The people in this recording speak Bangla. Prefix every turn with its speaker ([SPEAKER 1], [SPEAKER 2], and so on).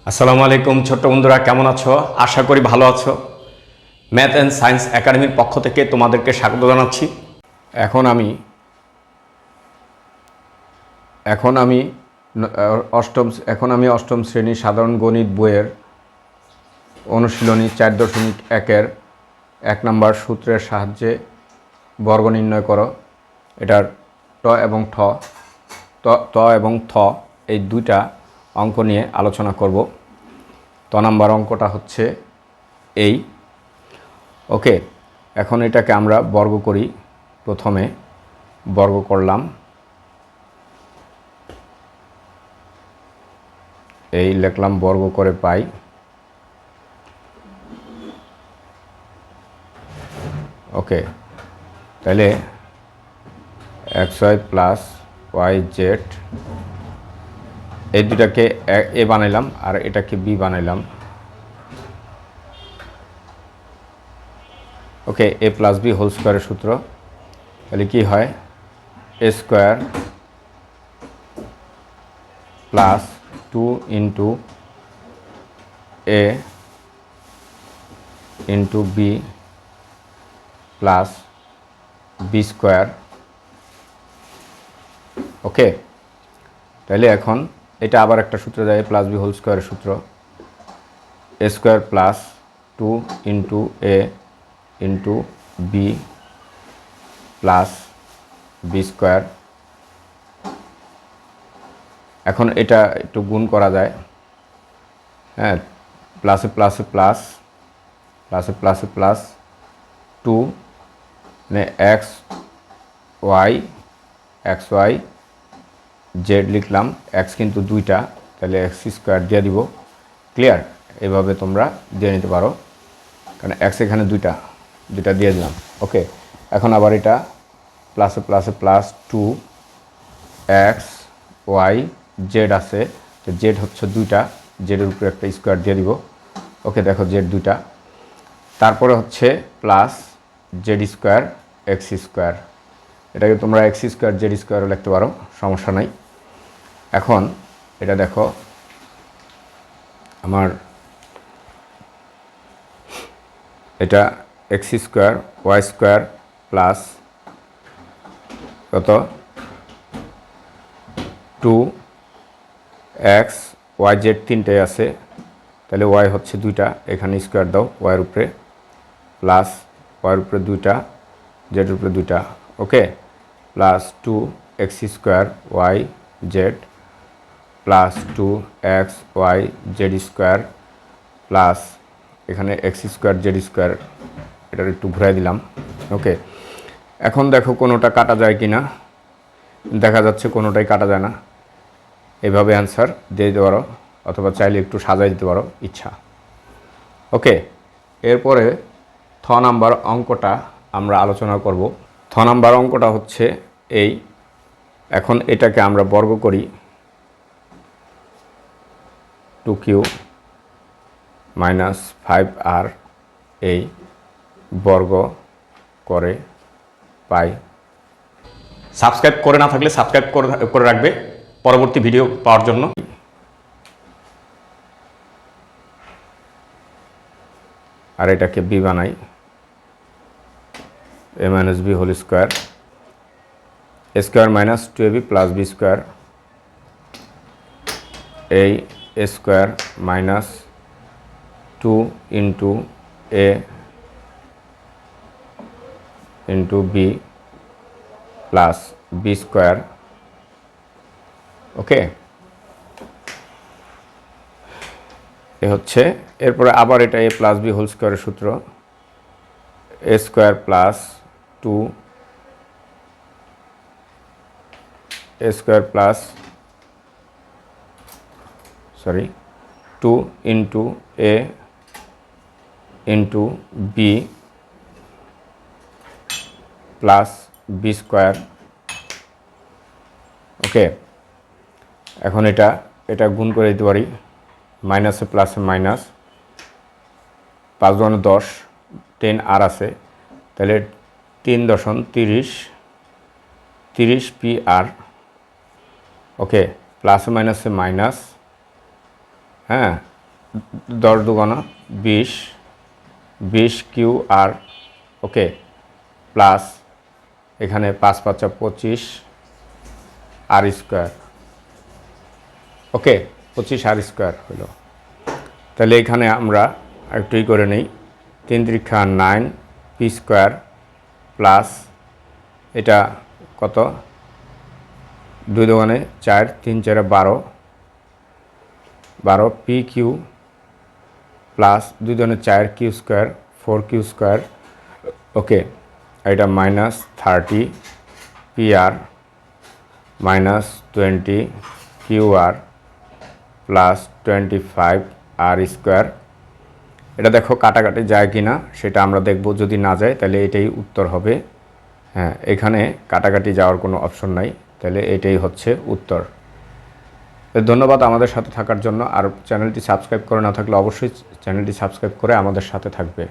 [SPEAKER 1] আসসালামু আলাইকুম ছোট্ট বন্ধুরা, কেমন আছো? আশা করি ভালো আছো। ম্যাথ অ্যান্ড সায়েন্স একাডেমির পক্ষ থেকে তোমাদেরকে স্বাগত জানাচ্ছি। এখন আমি এখন আমি অষ্টম শ্রেণীর সাধারণ গণিত বইয়ের অনুশীলনী 4.1-এর 1 নম্বর সূত্রের সাহায্যে বর্গ নির্ণয় করো। এটার ট এবং থ এই দুইটা অঙ্ক নিয়ে আলোচনা করব। ত নাম্বার অঙ্কটা হচ্ছে এই। ওকে, এখন এটাকে আমরা বর্গ করি। প্রথমে বর্গ করলাম, এই লিখলাম বর্গ করে পাই। ওকে, তাহলে xy প্লাস ওয়াই জেড, এই দুটাকে এ বানাইলাম আর এটাকে বি বানাইলাম। Okay, A plus B whole স্কোয়ারের সূত্র, তাহলে কি হয়? A square plus 2 into A into B plus B square. Okay, তাহলে এখন এটা আবার একটা সূত্র যায়, প্লাস বি হোল স্কোয়ারের সূত্র। A square plus 2 into A into B plus B square. এখন এটা একটু গুণ করা যায়। হ্যাঁ, প্লাসে প্লাসে প্লাস, প্লাসে প্লাসে প্লাস 2 মানে এক্স ওয়াই জেড লিখলাম। এক্স কিন্তু দুইটা, তাহলে এক্স স্কোয়ার দিয়ে দিব। ক্লিয়ার? এভাবে তোমরা দিয়ে নিতে পারো, কারণ এক্স এখানে দুইটা দিয়ে দিলাম। ওকে, এখন আবার এটা প্লাসে প্লাসে প্লাস 2 এক্স ওয়াই জেড আছে, তো জেড হচ্ছে দুইটা, জেডের উপরে একটা স্কোয়ার দিয়ে দিব। ওকে, দেখো জেড দুইটা। তারপরে হচ্ছে plus Z square x square, এটাকে তোমরা এক্স স্কোয়ার জেড স্কোয়ারও লিখতে পারো, সমস্যা নাই। এখন এটা দেখো, আমার এটা X square Y square plus কত 2 এক্স ওয়াই জেড তিনটে আছে, তাহলে ওয়াই হচ্ছে দুইটা, এখানে স্কোয়ার দাও ওয়াইয়ের উপরে, প্লাস ওয়াইয়ের উপরে দুইটা জেডের উপরে দুইটা। Okay, plus 2 X square Y Z plus 2 X Y Z square plus এখানে এক্স স্কোয়ার জেড স্কোয়ার, এটার একটু ঘুরাই দিলাম। ওকে, এখন দেখো কোনোটা কাটা যায় কি না। দেখা যাচ্ছে কোনোটাই কাটা যায় না। এভাবে অ্যান্সার দিয়ে দিতে পারো, অথবা চাইলে একটু সাজাই দিতে পারো, ইচ্ছা। ওকে, এরপরে থ নাম্বার অঙ্কটা আমরা আলোচনা করব। থ নাম্বার অঙ্কটা হচ্ছে এই। এখন এটাকে আমরা বর্গ করি, 2q মাইনাস 5r এই বর্গ করে পাই। সাবস্ক্রাইব করে না থাকলে সাবস্ক্রাইব করে রাখবে পরবর্তী ভিডিও পাওয়ার জন্য। আর এটাকে বি বানাই, A minus B whole square, A square minus 2ab plus B square, এই A square minus 2 into A into B plus B square. Okay, এ হচ্ছে। এরপরে আবার এটা এ প্লাস বি হোল স্কোয়ারের সূত্র, A square plus 2 A square plus 2 into A into B plus B square. Okay, এখন এটা গুণ করে দিতে পারি, মাইনাসে প্লাসে মাইনাস, 5 × 10 10 আর আছে, তাহলে 3 দশম 30 পি আর। ওকে, প্লাসে মাইনাসে মাইনাস, হ্যাঁ, 10 দুগুণা 20, 20 কিউ আর, ওকে, প্লাস এখানে 5 5 25 আর স্কোয়ার, ওকে, 25 আর স্কোয়ার হলো। তাহলে এখানে আমরা একটুই করে নিই, 3 3 9 পি স্কোয়ার প্লাস এটা কত, 2 দুগুণে 4, 3 4 12, 12 পি কিউ প্লাস 2 দুগুণে 4 কিউ স্কোয়ার, 4 কিউ স্কোয়ার, ওকে, এটা minus 30 P R minus 20 Q R plus 25 আর স্কোয়ার। এটা দেখো কাটাকাটি যায় কি না সেটা আমরা দেখব, যদি না যায় তাহলে এটাই উত্তর হবে। হ্যাঁ, এখানে কাটাকাটি যাওয়ার কোনো অপশন নাই, তাহলে এটাই হচ্ছে উত্তর। ধন্যবাদ আমাদের সাথে থাকার জন্য। আর চ্যানেলটি সাবস্ক্রাইব করে না থাকলে অবশ্যই চ্যানেলটি সাবস্ক্রাইব করে আমাদের সাথে থাকবে।